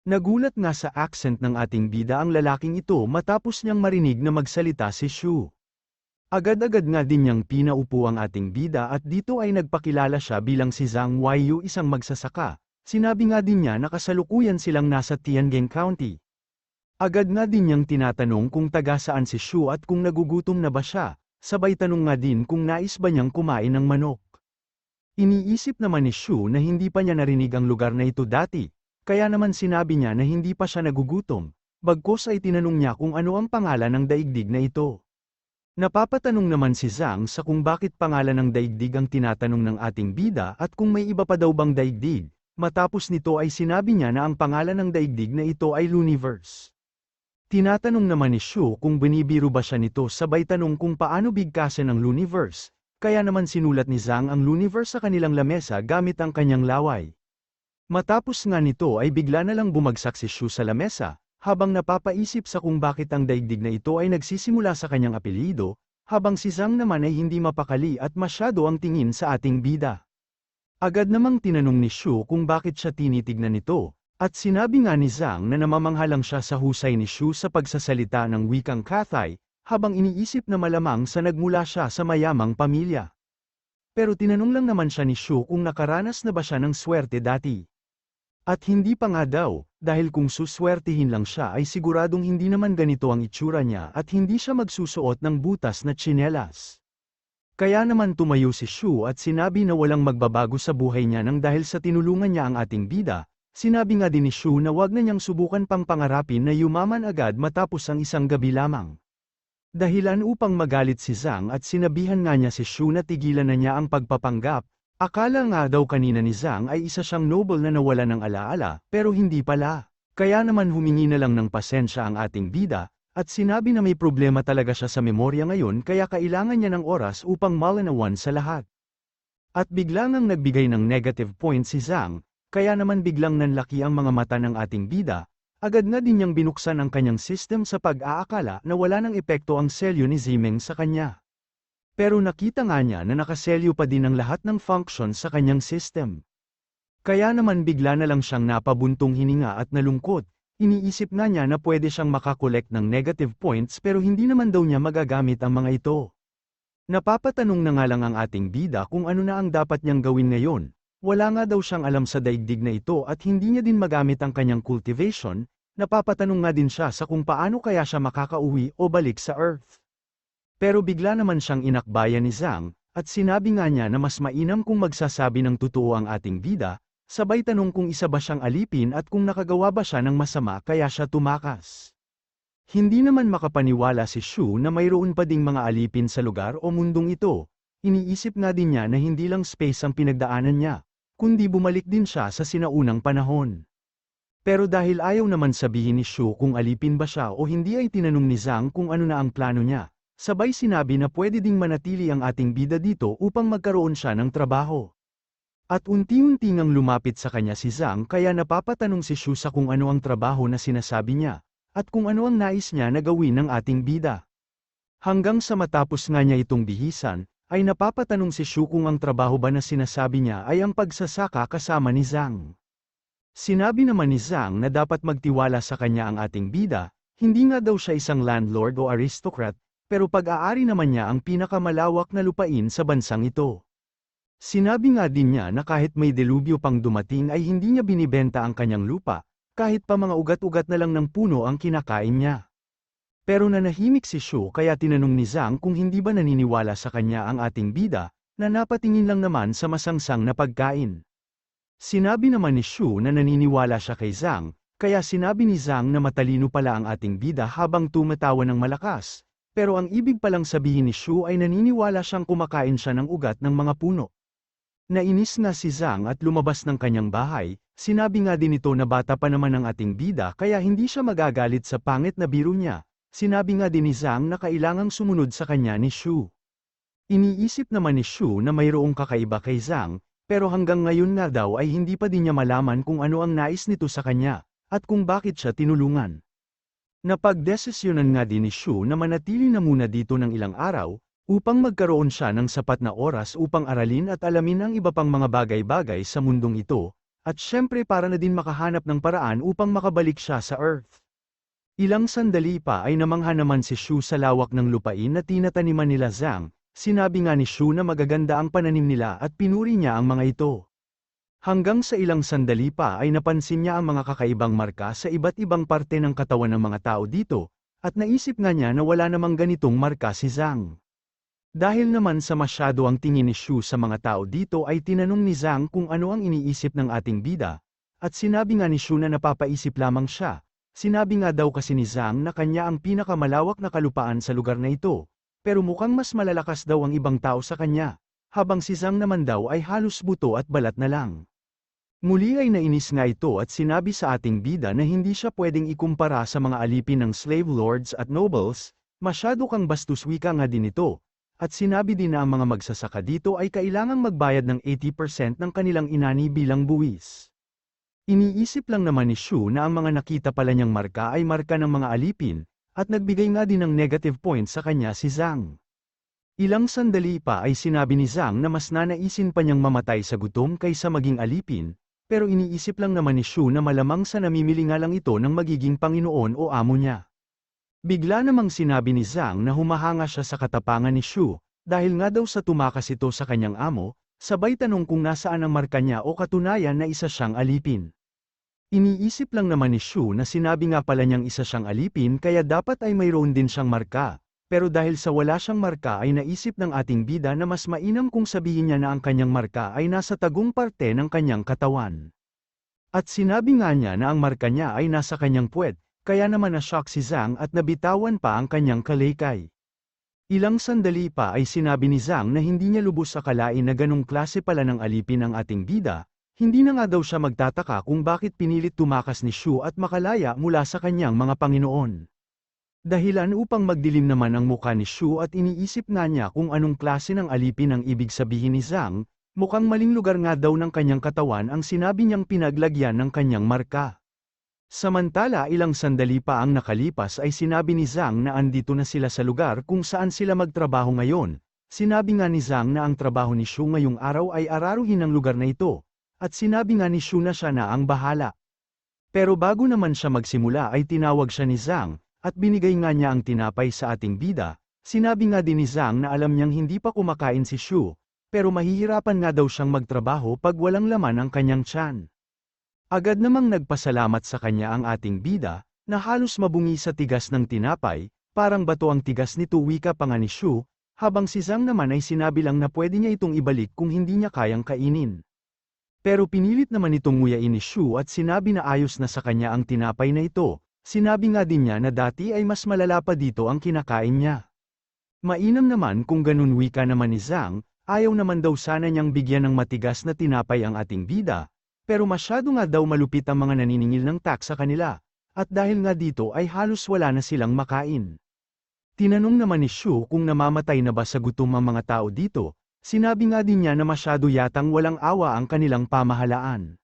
Nagulat nga sa accent ng ating bida ang lalaking ito matapos niyang marinig na magsalita si Shu. Agad-agad nga din niyang pinaupo ang ating bida at dito ay nagpakilala siya bilang si Zhang Weiyu, isang magsasaka. Sinabi nga din niya na kasalukuyan silang nasa Tianjin County. Agad nga din niyang tinatanong kung taga saan si Shu at kung nagugutom na ba siya, sabay tanong nga din kung nais ba niyang kumain ng manok. Iniisip naman ni Shu na hindi pa niya narinig ang lugar na ito dati, kaya naman sinabi niya na hindi pa siya nagugutom, bagkus ay tinanong niya kung ano ang pangalan ng daigdig na ito. Napapatanong naman si Zhang sa kung bakit pangalan ng daigdig ang tinatanong ng ating bida at kung may iba pa daw bang daigdig. Matapos nito ay sinabi niya na ang pangalan ng daigdig na ito ay Luniverse. Tinatanong naman ni Shu kung binibiro ba siya nito, sabay tanong kung paano bigkasin ang Luniverse, kaya naman sinulat ni Zhang ang Luniverse sa kanilang lamesa gamit ang kanyang laway. Matapos nga nito ay bigla na lang bumagsak si Shu sa lamesa, habang napapaisip sa kung bakit ang daigdig na ito ay nagsisimula sa kanyang apelyido, habang si Zhang naman ay hindi mapakali at masyado ang tingin sa ating bida. Agad namang tinanong ni Shu kung bakit siya tinitignan nito, at sinabi nga ni Zhang na namamangha lang siya sa husay ni Shu sa pagsasalita ng wikang Cathay, habang iniisip na malamang sa nagmula siya sa mayamang pamilya. Pero tinanong lang naman siya ni Shu kung nakaranas na ba siya ng swerte dati. At hindi pa nga daw, dahil kung suswertihin lang siya ay siguradong hindi naman ganito ang itsura niya at hindi siya magsusuot ng butas na tsinelas. Kaya naman tumayo si Shu at sinabi na walang magbabago sa buhay niya nang dahil sa tinulungan niya ang ating bida. Sinabi nga din ni Shu na wag na niyang subukan pang pangarapin na yumaman agad matapos ang isang gabi lamang. Dahilan upang magalit si Zhang at sinabihan nga niya si Shu na tigilan na niya ang pagpapanggap. Akala nga daw kanina ni Zhang ay isa siyang noble na nawala ng alaala, pero hindi pala. Kaya naman humingi na lang ng pasensya ang ating bida, at sinabi na may problema talaga siya sa memorya ngayon kaya kailangan niya ng oras upang malinawan sa lahat. At bigla ngang nagbigay ng negative point si Zhang, kaya naman biglang nanlaki ang mga mata ng ating bida, agad na din niyang binuksan ang kanyang system sa pag-aakala na wala ng epekto ang selyo ni Zimeng sa kanya. Pero nakita nga niya na nakaselyo pa din ang lahat ng functions sa kanyang system. Kaya naman bigla na lang siyang napabuntong hininga at nalungkot, iniisip nga niya na pwede siyang makakolekt ng negative points pero hindi naman daw niya magagamit ang mga ito. Napapatanong na nga lang ang ating bida kung ano na ang dapat niyang gawin ngayon, wala nga daw siyang alam sa daigdig na ito at hindi niya din magamit ang kanyang cultivation, napapatanong nga din siya sa kung paano kaya siya makakauwi o balik sa Earth. Pero bigla naman siyang inakbayan ni Zhang, at sinabi nga niya na mas mainam kung magsasabi ng totoo ang ating bida, sabay tanong kung isa ba siyang alipin at kung nakagawa ba siya ng masama kaya siya tumakas. Hindi naman makapaniwala si Shu na mayroon pa ding mga alipin sa lugar o mundong ito, iniisip nga din niya na hindi lang space ang pinagdaanan niya, kundi bumalik din siya sa sinaunang panahon. Pero dahil ayaw naman sabihin ni Shu kung alipin ba siya o hindi ay tinanong ni Zhang kung ano na ang plano niya. Sabay sinabi na pwede ding manatili ang ating bida dito upang magkaroon siya ng trabaho. At unti-unti ngang lumapit sa kanya si Zhang kaya napapatanong si Shu sa kung ano ang trabaho na sinasabi niya, at kung ano ang nais niya na gawin ng ating bida. Hanggang sa matapos nga niya itong bihisan, ay napapatanong si Shu kung ang trabaho ba na sinasabi niya ay ang pagsasaka kasama ni Zhang. Sinabi naman ni Zhang na dapat magtiwala sa kanya ang ating bida, hindi nga daw siya isang landlord o aristocrat, pero pag-aari naman niya ang pinakamalawak na lupain sa bansang ito. Sinabi nga din niya na kahit may delubyo pang dumating ay hindi niya binibenta ang kanyang lupa, kahit pa mga ugat-ugat na lang ng puno ang kinakain niya. Pero nanahimik si Shu kaya tinanong ni Zhang kung hindi ba naniniwala sa kanya ang ating bida, na napatingin lang naman sa masangsang na pagkain. Sinabi naman ni Shu na naniniwala siya kay Zhang, kaya sinabi ni Zhang na matalino pala ang ating bida habang tumatawa ng malakas. Pero ang ibig palang sabihin ni Shu ay naniniwala siyang kumakain siya ng ugat ng mga puno. Nainis na si Zhang at lumabas ng kanyang bahay, sinabi nga din ito na bata pa naman ang ating bida kaya hindi siya magagalit sa pangit na biro niya, sinabi nga din ni Zhang na kailangang sumunod sa kanya ni Shu. Iniisip naman ni Shu na mayroong kakaiba kay Zhang, pero hanggang ngayon nga daw ay hindi pa din niya malaman kung ano ang nais nito sa kanya, at kung bakit siya tinulungan. Napagdesisyonan nga din ni Shu na manatili na muna dito ng ilang araw, upang magkaroon siya ng sapat na oras upang aralin at alamin ang iba pang mga bagay-bagay sa mundong ito, At syempre para na din makahanap ng paraan upang makabalik siya sa Earth. Ilang sandali pa ay namangha naman si Shu sa lawak ng lupain na tinataniman nila Zhang. Sinabi nga ni Shu na magaganda ang pananim nila at pinuri niya ang mga ito. Hanggang sa ilang sandali pa ay napansin niya ang mga kakaibang marka sa iba't ibang parte ng katawan ng mga tao dito, at naisip nga niya na wala namang ganitong marka si Zhang. Dahil naman sa masyado ang tingin ni Shu sa mga tao dito ay tinanong ni Zhang kung ano ang iniisip ng ating bida, at sinabi nga ni Shu na napapaisip lamang siya. Sinabi nga daw kasi ni Zhang na kanya ang pinakamalawak na kalupaan sa lugar na ito, pero mukhang mas malalakas daw ang ibang tao sa kanya, habang si Zhang naman daw ay halos buto at balat na lang. Muli ay nainis nga ito at sinabi sa ating bida na hindi siya pwedeng ikumpara sa mga alipin ng slave lords at nobles, masyado kang bastos wika nga din ito, at sinabi din na ang mga magsasaka dito ay kailangang magbayad ng 80% ng kanilang inani bilang buwis. Iniisip lang naman ni Shu na ang mga nakita pala niyang marka ay marka ng mga alipin, at nagbigay nga din ng negative points sa kanya si Zhang. Ilang sandali pa ay sinabi ni Zhang na mas nanaisin pa niyang mamatay sa gutom kaysa maging alipin, pero iniisip lang naman ni Shu na malamang sa namimili nga lang ito ng magiging Panginoon o amo niya. Bigla namang sinabi ni Zhang na humahanga siya sa katapangan ni Shu, dahil nga daw sa tumakas ito sa kanyang amo, sabay tanong kung nasaan ang marka niya o katunayan na isa siyang alipin. Iniisip lang naman ni Shu na sinabi nga pala niyang isa siyang alipin kaya dapat ay mayroon din siyang marka, pero dahil sa wala siyang marka ay naisip ng ating bida na mas mainam kung sabihin niya na ang kanyang marka ay nasa tagong parte ng kanyang katawan. At sinabi nga niya na ang marka niya ay nasa kanyang puwet, kaya naman na-shock si Zhang at nabitawan pa ang kanyang kalaykay. Ilang sandali pa ay sinabi ni Zhang na hindi niya lubos akalain na ganong klase pala ng alipin ang ating bida. Hindi na nga daw siya magtataka kung bakit pinilit tumakas ni Shu at makalaya mula sa kanyang mga Panginoon. Dahilan upang magdilim naman ang mukha ni Shu at iniisip nga niya kung anong klase ng alipin ang ibig sabihin ni Zhang, mukhang maling lugar nga daw ng kanyang katawan ang sinabi niyang pinaglagyan ng kanyang marka. Samantala ilang sandali pa ang nakalipas ay sinabi ni Zhang na andito na sila sa lugar kung saan sila magtrabaho ngayon. Sinabi nga ni Zhang na ang trabaho ni Shu ngayong araw ay araruhin ang lugar na ito. At sinabi nga ni Shu na siya na ang bahala. Pero bago naman siya magsimula ay tinawag siya ni Zhang, at binigay nga niya ang tinapay sa ating bida. Sinabi nga din ni Zhang na alam niyang hindi pa kumakain si Shu, pero mahihirapan nga daw siyang magtrabaho pag walang laman ang kanyang tiyan. Agad namang nagpasalamat sa kanya ang ating bida, na halos mabungi sa tigas ng tinapay, parang bato ang tigas nito wika pa nga ni Shu, habang si Zhang naman ay sinabi lang na pwede niya itong ibalik kung hindi niya kayang kainin. Pero pinilit naman itong nguyain ni Shu at sinabi na ayos na sa kanya ang tinapay na ito, sinabi nga din niya na dati ay mas malala pa dito ang kinakain niya. Mainam naman kung ganun wika naman ni Zhang, ayaw naman daw sana niyang bigyan ng matigas na tinapay ang ating bida, pero masyado nga daw malupit ang mga naniningil ng tax sa kanila, at dahil nga dito ay halos wala na silang makain. Tinanong naman ni Shu kung namamatay na ba sa gutom ang mga tao dito. Sinabi nga din niya na masyado yatang walang awa ang kanilang pamahalaan.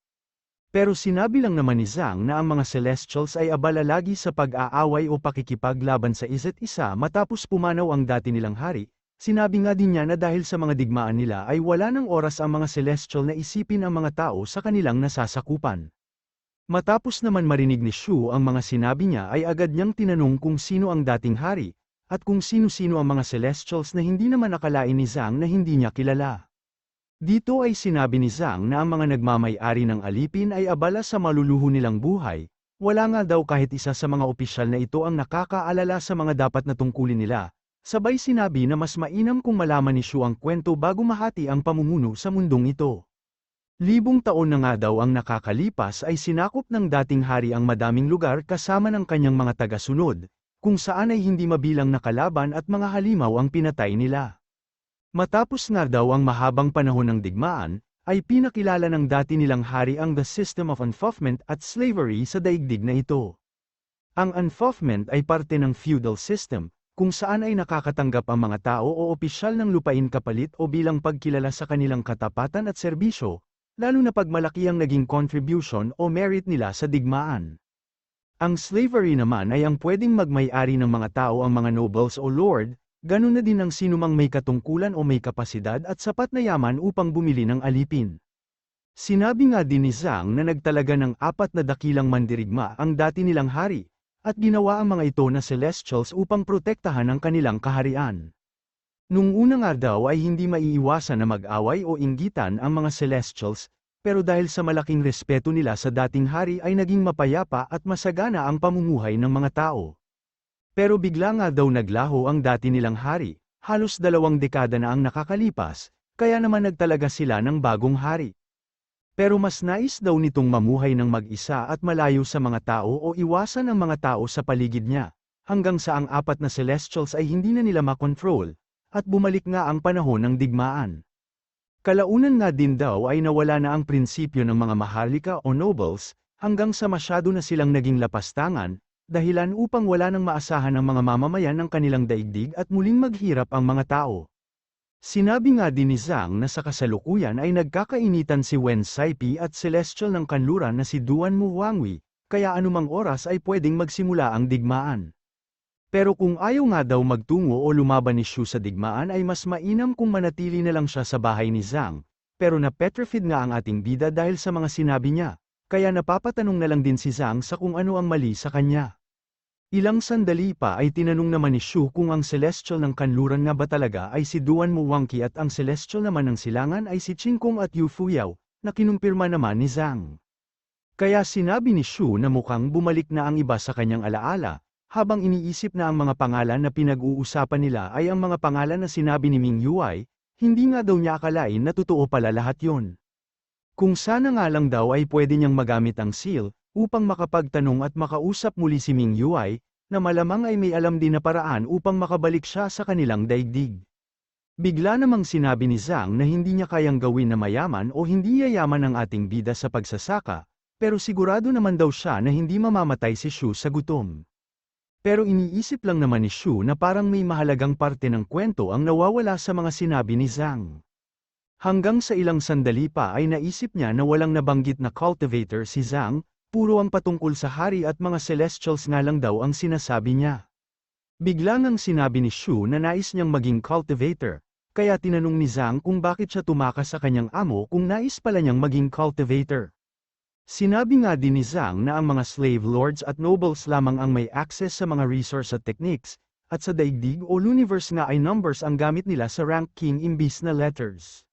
Pero sinabi lang naman ni Zhang na ang mga Celestials ay abala lagi sa pag-aaway o pakikipaglaban sa isa't isa matapos pumanaw ang dati nilang hari. Sinabi nga din niya na dahil sa mga digmaan nila ay wala ng oras ang mga Celestial na isipin ang mga tao sa kanilang nasasakupan. Matapos naman marinig ni Shu ang mga sinabi niya ay agad niyang tinanong kung sino ang dating hari, at kung sino-sino ang mga Celestials na hindi naman akalain ni Zhang na hindi niya kilala. Dito ay sinabi ni Zhang na ang mga nagmamay-ari ng alipin ay abala sa maluluho nilang buhay, wala nga daw kahit isa sa mga opisyal na ito ang nakakaalala sa mga dapat na tungkulin nila, sabay sinabi na mas mainam kung malaman ni Shu ang kwento bago mahati ang pamumuno sa mundong ito. Libong taon na nga daw ang nakakalipas ay sinakop ng dating hari ang madaming lugar kasama ng kanyang mga taga-sunod, kung saan ay hindi mabilang na kalaban at mga halimaw ang pinatay nila. Matapos nga daw ang mahabang panahon ng digmaan, ay pinakilala ng dati nilang hari ang The System of Enfofment at Slavery sa daigdig na ito. Ang enfofment ay parte ng feudal system, kung saan ay nakakatanggap ang mga tao o opisyal ng lupain kapalit o bilang pagkilala sa kanilang katapatan at serbisyo, lalo na pag malaki ang naging contribution o merit nila sa digmaan. Ang slavery naman ay ang pwedeng magmay-ari ng mga tao ang mga nobles o lord, ganun na din ang sinumang may katungkulan o may kapasidad at sapat na yaman upang bumili ng alipin. Sinabi nga din ni Zhang na nagtalaga ng 4 na dakilang mandirigma ang dati nilang hari, at ginawa ang mga ito na Celestials upang protektahan ang kanilang kaharian. Nung una nga daw ay hindi maiiwasan na mag-away o inggitan ang mga Celestials, pero dahil sa malaking respeto nila sa dating hari ay naging mapayapa at masagana ang pamumuhay ng mga tao. Pero bigla nga daw naglaho ang dati nilang hari, halos 2 dekada na ang nakakalipas, kaya naman nagtalaga sila ng bagong hari. Pero mas nais daw nitong mamuhay ng mag-isa at malayo sa mga tao o iwasan ang mga tao sa paligid niya, hanggang sa ang 4 na Celestials ay hindi na nila makontrol, at bumalik nga ang panahon ng digmaan. Kalaunan nga din daw ay nawala na ang prinsipyo ng mga maharlika o nobles, hanggang sa masyado na silang naging lapastangan, dahilan upang wala nang maasahan ang mga mamamayan ng kanilang daigdig at muling maghirap ang mga tao. Sinabi nga din ni Zhang na sa kasalukuyan ay nagkakainitan si Wen Saipi at Celestial ng kanluran na si Duan Mu Huangwi, kaya anumang oras ay pwedeng magsimula ang digmaan. Pero kung ayaw nga daw magtungo o lumaban ni Shu sa digmaan ay mas mainam kung manatili na lang siya sa bahay ni Zhang, pero na-petrified nga ang ating bida dahil sa mga sinabi niya, kaya napapatanong na lang din si Zhang sa kung ano ang mali sa kanya. Ilang sandali pa ay tinanong naman ni Shu kung ang Celestial ng kanluran nga ba talaga ay si Duan Mu Huangqi at ang Celestial naman ng silangan ay si Qin Kong at Yu Fuyao, na kinumpirma naman ni Zhang. Kaya sinabi ni Shu na mukhang bumalik na ang iba sa kanyang alaala, habang iniisip na ang mga pangalan na pinag-uusapan nila ay ang mga pangalan na sinabi ni Ming Yuai, hindi nga daw niya akalain na totoo pala lahat yon. Kung sana nga lang daw ay pwede niyang magamit ang seal, upang makapagtanong at makausap muli si Ming Yuai, na malamang ay may alam din na paraan upang makabalik siya sa kanilang daigdig. Bigla namang sinabi ni Zhang na hindi niya kayang gawin na mayaman o hindi yayaman ang ating bida sa pagsasaka, pero sigurado naman daw siya na hindi mamamatay si Shu sa gutom. Pero iniisip lang naman ni Shu na parang may mahalagang parte ng kwento ang nawawala sa mga sinabi ni Zhang. Hanggang sa ilang sandali pa ay naisip niya na walang nabanggit na cultivator si Zhang, puro ang patungkol sa hari at mga Celestials nga lang daw ang sinasabi niya. Bigla ngang sinabi ni Shu na nais niyang maging cultivator, kaya tinanong ni Zhang kung bakit siya tumakas sa kanyang amo kung nais pala niyang maging cultivator. Sinabi nga din ni Zhang na ang mga slave lords at nobles lamang ang may access sa mga resource at techniques, at sa daigdig o universe nga ay numbers ang gamit nila sa rank king imbis na letters.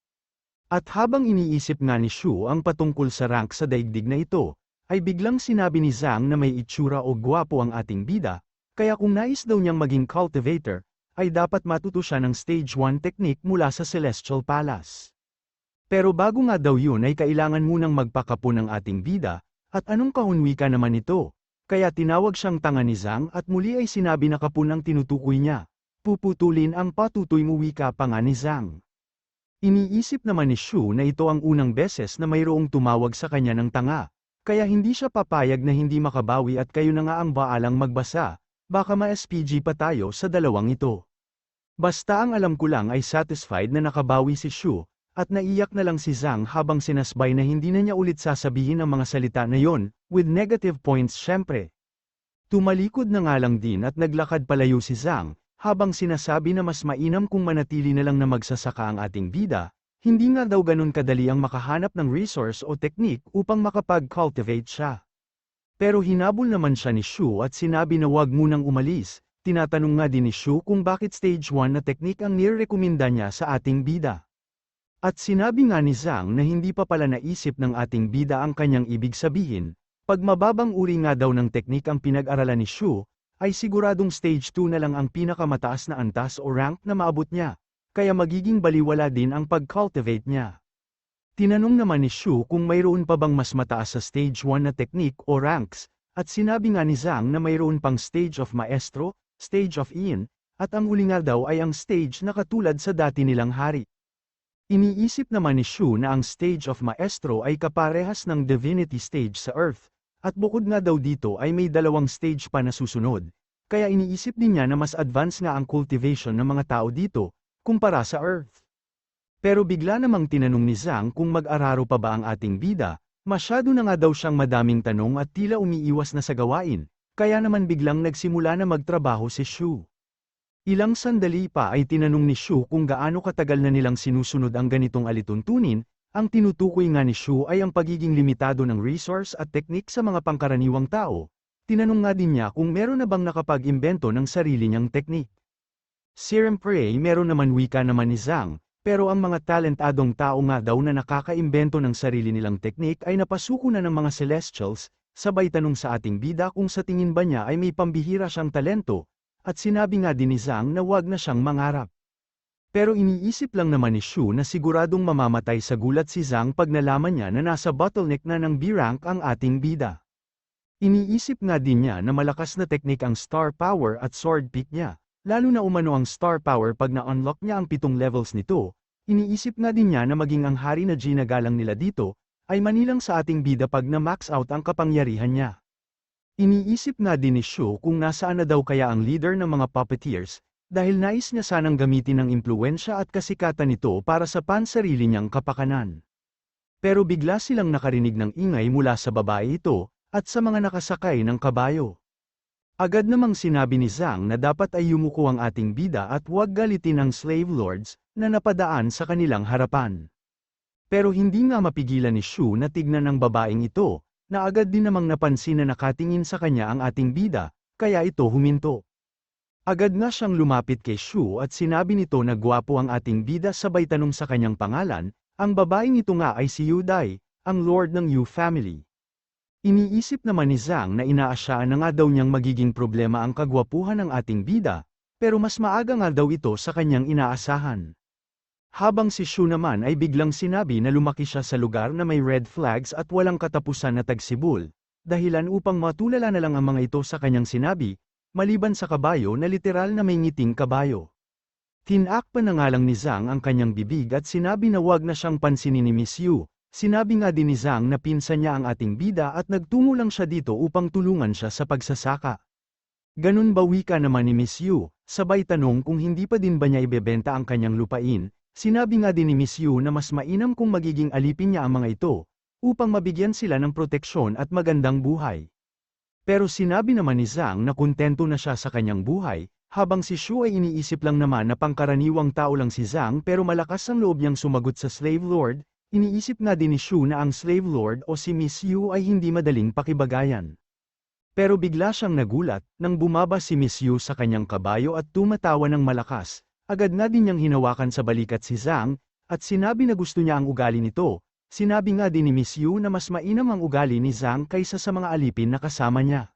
At habang iniisip nga ni Shu ang patungkol sa rank sa daigdig na ito, ay biglang sinabi ni Zhang na may itsura o gwapo ang ating bida, kaya kung nais daw niyang maging cultivator, ay dapat matuto siya ng stage 1 technique mula sa Celestial Palace. Pero bago nga daw yun ay kailangan munang magpakapon ng ating bida, at anong kahunwika naman ito, kaya tinawag siyang tanga ni Zhang at muli ay sinabi na kapon ang tinutukoy niya, puputulin ang patutoy mo wika pa nga ni Zhang. Iniisip naman ni Shu na ito ang unang beses na mayroong tumawag sa kanya ng tanga. Kaya hindi siya papayag na hindi makabawi at kayo na nga ang baalang magbasa, baka ma-SPG pa tayo sa dalawang ito. Basta ang alam ko lang ay satisfied na nakabawi si Shu, at naiyak na lang si Zhang habang sinasbay na hindi na niya ulit sasabihin ang mga salita na yon, with negative points syempre. Tumalikod na nga lang din at naglakad palayo si Zhang, habang sinasabi na mas mainam kung manatili na lang na magsasaka ang ating bida. Hindi nga daw ganun kadali ang makahanap ng resource o technique upang makapag-cultivate siya. Pero hinabol naman siya ni Shu at sinabi na wag munang umalis, tinatanong nga din ni Shu kung bakit stage 1 na technique ang nirekomenda niya sa ating bida. At sinabi nga ni Zhang na hindi pa pala naisip ng ating bida ang kanyang ibig sabihin, pag mababang uri nga daw ng technique ang pinag-aralan ni Shu, ay siguradong stage 2 na lang ang pinakamataas na antas o rank na maabot niya. Kaya magiging baliwala din ang pag-cultivate niya. Tinanong naman ni Shu kung mayroon pa bang mas mataas sa stage 1 na technique o ranks, at sinabi nga ni Zhang na mayroon pang stage of maestro, stage of Ian, at ang huli nga daw ay ang stage na katulad sa dati nilang hari. Iniisip naman ni Shu na ang stage of maestro ay kaparehas ng divinity stage sa Earth, at bukod nga daw dito ay may 2 stage pa na susunod, kaya iniisip din niya na mas advanced nga ang cultivation ng mga tao dito, kumpara sa Earth. Pero bigla namang tinanong ni Zhang kung mag-araro pa ba ang ating bida, masyado na nga daw siyang madaming tanong at tila umiiwas na sa gawain, kaya naman biglang nagsimula na magtrabaho si Shu. Ilang sandali pa ay tinanong ni Shu kung gaano katagal na nilang sinusunod ang ganitong alituntunin, Ang tinutukoy nga ni Shu ay ang pagiging limitado ng resource at teknik sa mga pangkaraniwang tao. Tinanong nga din niya kung meron na bang nakapag-imbento ng sarili niyang teknik. Siyempre meron naman, wika naman ni Zhang, pero ang mga talentadong tao nga daw na nakakaimbento ng sarili nilang teknik ay napasuko na ng mga Celestials. Sabay tanong sa ating bida kung sa tingin ba niya ay may pambihira siyang talento, at sinabi nga din ni Zhang na wag na siyang mangarap. Pero iniisip lang naman ni Shu na siguradong mamamatay sa gulat si Zhang pag nalaman niya na nasa bottleneck na ng B-rank ang ating bida. Iniisip nga din niya na malakas na teknik ang Star Power at Sword Peak niya, lalo na umano ang Star Power pag na-unlock niya ang 7 levels nito. Iniisip nga din niya na maging ang hari na ginagalang nila dito, ay manilang sa ating bida pag na-max out ang kapangyarihan niya. Iniisip nga din ni Shu kung nasaan na daw kaya ang leader ng mga puppeteers, dahil nais niya sanang gamitin ang impluwensya at kasikatan nito para sa pansarili niyang kapakanan. Pero bigla silang nakarinig ng ingay mula sa babae ito, at sa mga nakasakay ng kabayo. Agad namang sinabi ni Zhang na dapat ay yumuko ang ating bida at huwag galitin ang slave lords, na napadaan sa kanilang harapan. Pero hindi nga mapigilan ni Shu na tignan ang babaeng ito, na agad din namang napansin na nakatingin sa kanya ang ating bida, kaya ito huminto. Agad nga siyang lumapit kay Shu at sinabi nito na gwapo ang ating bida sabay tanong sa kanyang pangalan. Ang babaeng ito nga ay si Yu Dai, ang lord ng Yu family. Iniisip naman ni Zhang na inaasaan na nga daw niyang magiging problema ang kagwapuhan ng ating bida, pero mas maaga nga daw ito sa kanyang inaasahan. Habang si Shu naman ay biglang sinabi na lumaki siya sa lugar na may red flags at walang katapusan na tagsibol, dahilan upang matulala na lang ang mga ito sa kanyang sinabi, maliban sa kabayo na literal na may ngiting kabayo. Tinakpan na nga lang ni Zhang ang kanyang bibig at sinabi na wag na siyang pansinin ni Miss Yu. Sinabi nga din ni Zhang na pinsan niya ang ating bida at nagtungo lang siya dito upang tulungan siya sa pagsasaka. Ganun ba, wika naman ni Miss Yu, sabay tanong kung hindi pa din ba niya ibebenta ang kanyang lupain. Sinabi nga din ni Miss Yu na mas mainam kung magiging alipin niya ang mga ito, upang mabigyan sila ng proteksyon at magandang buhay. Pero sinabi naman ni Zhang na kontento na siya sa kanyang buhay, habang si Shu ay iniisip lang naman na pangkaraniwang tao lang si Zhang pero malakas ang loob niyang sumagot sa slave lord. Iniisip nga din ni Shu na ang slave lord o si Miss Yu ay hindi madaling pakibagayan. Pero bigla siyang nagulat, nang bumaba si Miss Yu sa kanyang kabayo at tumatawa ng malakas, agad nga din niyang hinawakan sa balikat si Zhang, at sinabi na gusto niya ang ugali nito. Sinabi nga din ni Miss Yu na mas mainam ang ugali ni Zhang kaysa sa mga alipin na kasama niya.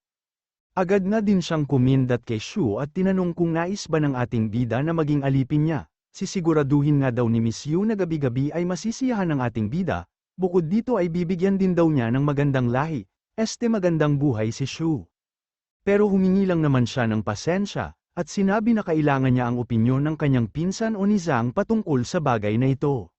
Agad nga din siyang kumindat kay Shu at tinanong kung nais ba ng ating bida na maging alipin niya. Sisiguraduhin nga daw ni Miss Yu na gabi-gabi ay masisiyahan ng ating bida, bukod dito ay bibigyan din daw niya ng magandang lahi, magandang buhay si Shu. Pero humingi lang naman siya ng pasensya, at sinabi na kailangan niya ang opinyon ng kanyang pinsan o ni Zhang patungkol sa bagay na ito.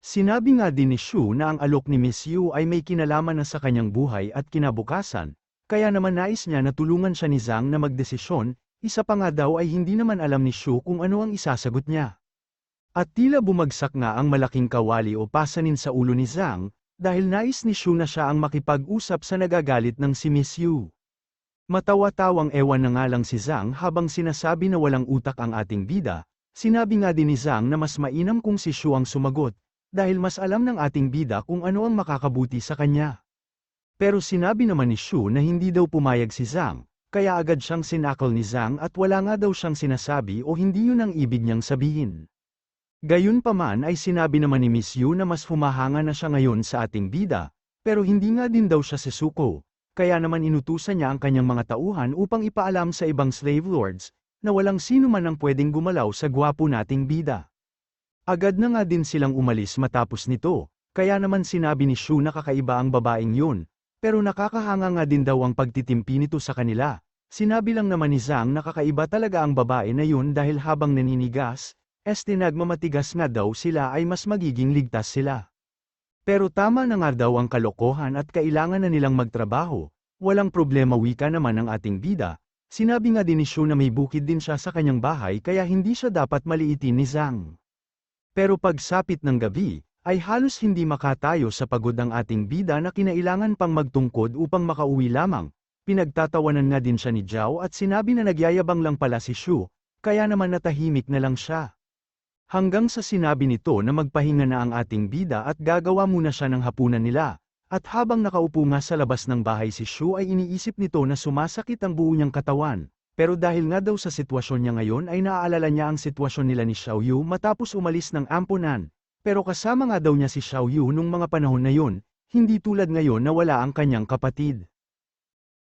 Sinabi nga din ni Shu na ang alok ni Miss Yu ay may kinalaman na sa kanyang buhay at kinabukasan, kaya naman nais niya na tulungan siya ni Zhang na magdesisyon. Isa pa nga daw ay hindi naman alam ni Shu kung ano ang isasagot niya. At tila bumagsak nga ang malaking kawali o pasanin sa ulo ni Zhang, dahil nais ni Shu na siya ang makipag-usap sa nagagalit ng si Miss Yu. Matawa-tawang ewan na nga lang si Zhang habang sinasabi na walang utak ang ating bida. Sinabi nga din ni Zhang na mas mainam kung si Shu ang sumagot, dahil mas alam ng ating bida kung ano ang makakabuti sa kanya. Pero sinabi naman ni Shu na hindi daw pumayag si Zhang, kaya agad siyang sinakal ni Zhang at wala nga daw siyang sinasabi o hindi yun ang ibig niyang sabihin. Gayunpaman ay sinabi naman ni Miss Yu na mas humahanga na siya ngayon sa ating bida, pero hindi nga din daw siya susuko, kaya naman inutusan niya ang kanyang mga tauhan upang ipaalam sa ibang slave lords, na walang sino man ang pwedeng gumalaw sa gwapo nating bida. Agad na nga din silang umalis matapos nito, kaya naman sinabi ni Shu na kakaiba ang babaeng yun, pero nakakahanga nga din daw ang pagtitimpi nito sa kanila. Sinabi lang naman ni Zhang na kakaiba talaga ang babae na yun dahil habang naninigas, nagmamatigas nga daw sila ay mas magiging ligtas sila. Pero tama na nga daw ang kalokohan at kailangan na nilang magtrabaho, walang problema, wika naman ng ating bida. Sinabi nga din ni Shu na may bukid din siya sa kanyang bahay kaya hindi siya dapat maliitin ni Zhang. Pero pagsapit ng gabi, ay halos hindi makatayo sa pagod ang ating bida na kinailangan pang magtungkod upang makauwi lamang. Pinagtatawanan nga din siya ni Zhao at sinabi na nagyayabang lang pala si Shu, kaya naman natahimik na lang siya. Hanggang sa sinabi nito na magpahinga na ang ating bida at gagawa muna siya ng hapunan nila. At habang nakaupo nga sa labas ng bahay si Shu ay iniisip nito na sumasakit ang buo niyang katawan. Pero dahil nga daw sa sitwasyon niya ngayon ay naaalala niya ang sitwasyon nila ni Xiaoyu matapos umalis ng ampunan. Pero kasama nga daw niya si Xiaoyu nung mga panahon na yun, hindi tulad ngayon na wala ang kanyang kapatid.